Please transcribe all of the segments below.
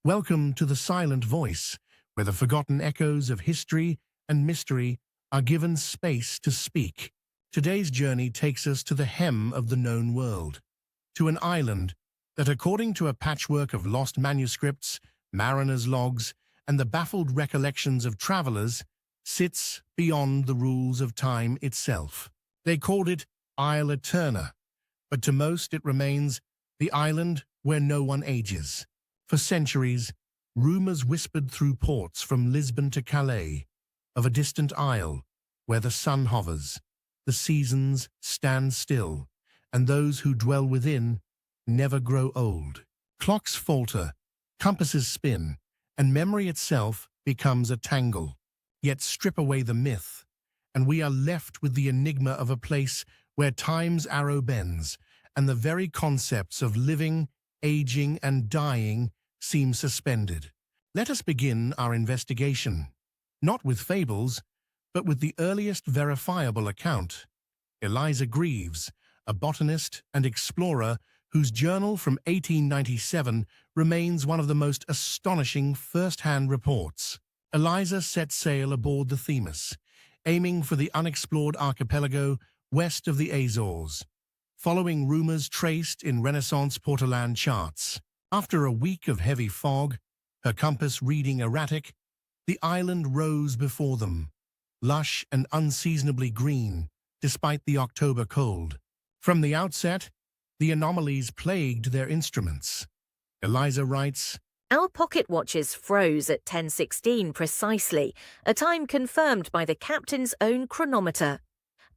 Welcome to the Silent Voice, where the forgotten echoes of history and mystery are given space to speak. Today's journey takes us to the hem of the known world, to an island that, according to a patchwork of lost manuscripts, mariners' logs, and the baffled recollections of travelers, sits beyond the rules of time itself. They called it Isle Eterna, but to most it remains the island where no one ages. For centuries, rumors whispered through ports from Lisbon to Calais of a distant isle where the sun hovers, the seasons stand still, and those who dwell within never grow old. Clocks falter, compasses spin, and memory itself becomes a tangle. Yet strip away the myth, and we are left with the enigma of a place where time's arrow bends, and the very concepts of living, aging, and dying seem suspended. Let us begin our investigation, not with fables, but with the earliest verifiable account. Eliza Greves, a botanist and explorer whose journal from 1897 remains one of the most astonishing first-hand reports. Eliza set sail aboard the Themis, aiming for the unexplored archipelago west of the Azores, following rumors traced in Renaissance Portolan charts. After a week of heavy fog, her compass reading erratic, the island rose before them, lush and unseasonably green, despite the October cold. From the outset, the anomalies plagued their instruments. Eliza writes, "Our pocket watches froze at 10:16 precisely, a time confirmed by the captain's own chronometer.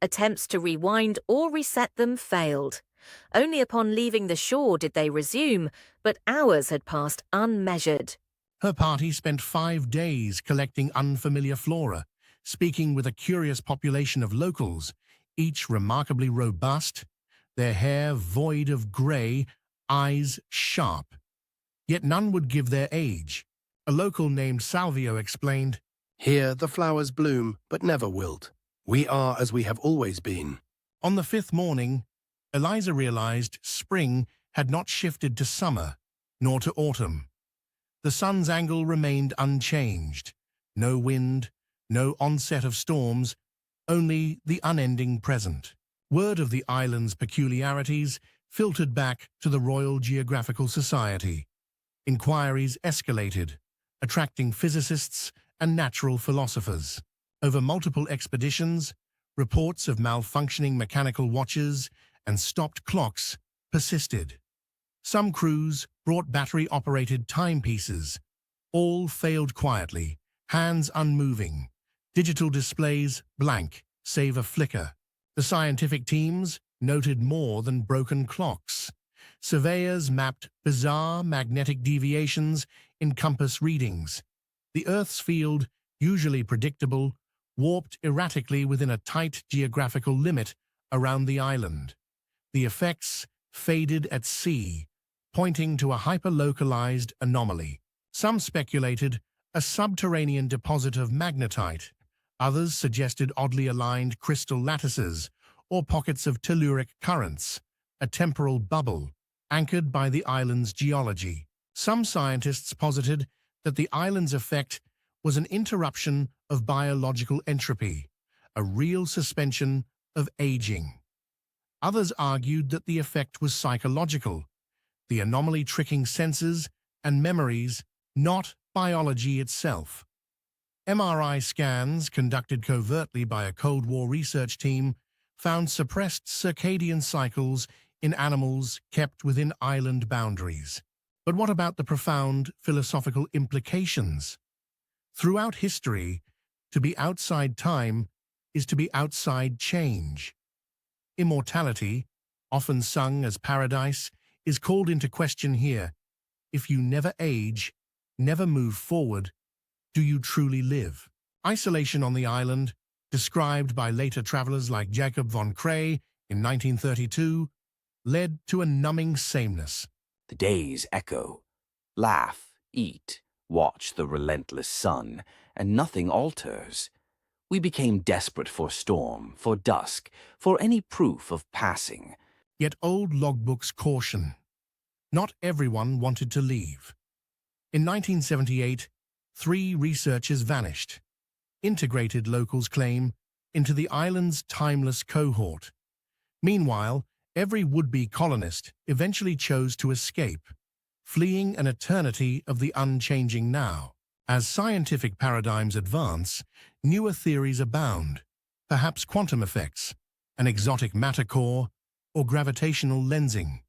Attempts to rewind or reset them failed. Only upon leaving the shore did they resume, but hours had passed unmeasured." Her party spent 5 days collecting unfamiliar flora, speaking with a curious population of locals, each remarkably robust, their hair void of grey, eyes sharp. Yet none would give their age. A local named Salvio explained, "Here the flowers bloom, but never wilt. We are as we have always been." On the 5th morning, Eliza realized spring had not shifted to summer, nor to autumn. The sun's angle remained unchanged. No wind, no onset of storms, only the unending present. Word of the island's peculiarities filtered back to the Royal Geographical Society. Inquiries escalated, attracting physicists and natural philosophers. Over multiple expeditions, reports of malfunctioning mechanical watches and stopped clocks persisted. Some crews brought battery-operated timepieces. All failed quietly, hands unmoving, digital displays blank, save a flicker. The scientific teams noted more than broken clocks. Surveyors mapped bizarre magnetic deviations in compass readings. The Earth's field, usually predictable, warped erratically within a tight geographical limit around the island. The effects faded at sea, pointing to a hyper-localized anomaly. Some speculated a subterranean deposit of magnetite. Others suggested oddly aligned crystal lattices or pockets of telluric currents, a temporal bubble anchored by the island's geology. Some scientists posited that the island's effect was an interruption of biological entropy, a real suspension of aging. Others argued that the effect was psychological, the anomaly tricking senses and memories, not biology itself. MRI scans conducted covertly by a Cold War research team found suppressed circadian cycles in animals kept within island boundaries. But what about the profound philosophical implications? Throughout history, to be outside time is to be outside change. Immortality, often sung as paradise, is called into question here. If you never age, never move forward, do you truly live? Isolation on the island, described by later travelers like Jacob von Krey in 1932, led to a numbing sameness. The days echo. Laugh, eat, watch the relentless sun, and nothing alters. We became desperate for storm, for dusk, for any proof of passing. Yet old logbooks caution. Not everyone wanted to leave. In 1978, 3 researchers vanished, integrated locals claim, into the island's timeless cohort. Meanwhile, every would-be colonist eventually chose to escape, fleeing an eternity of the unchanging now. As scientific paradigms advance, newer theories abound, perhaps quantum effects, an exotic matter core, or gravitational lensing.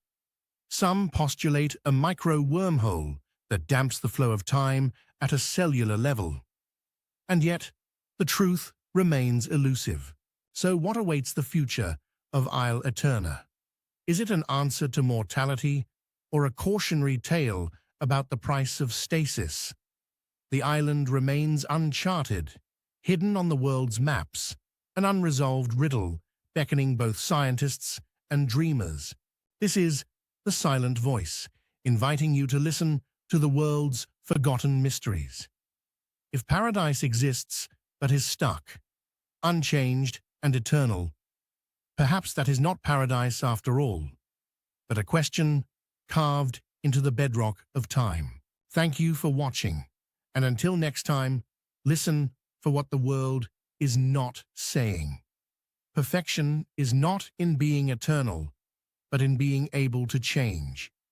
Some postulate a micro-wormhole that damps the flow of time at a cellular level. And yet, the truth remains elusive. So what awaits the future of Isle Eterna? Is it an answer to mortality or a cautionary tale about the price of stasis? The island remains uncharted, hidden on the world's maps, an unresolved riddle beckoning both scientists and dreamers. This is The Silent Voice, inviting you to listen to the world's forgotten mysteries. If paradise exists but is stuck, unchanged and eternal, perhaps that is not paradise after all, but a question carved into the bedrock of time. Thank you for watching, and until next time, listen for what the world is not saying. Perfection is not in being eternal, but in being able to change.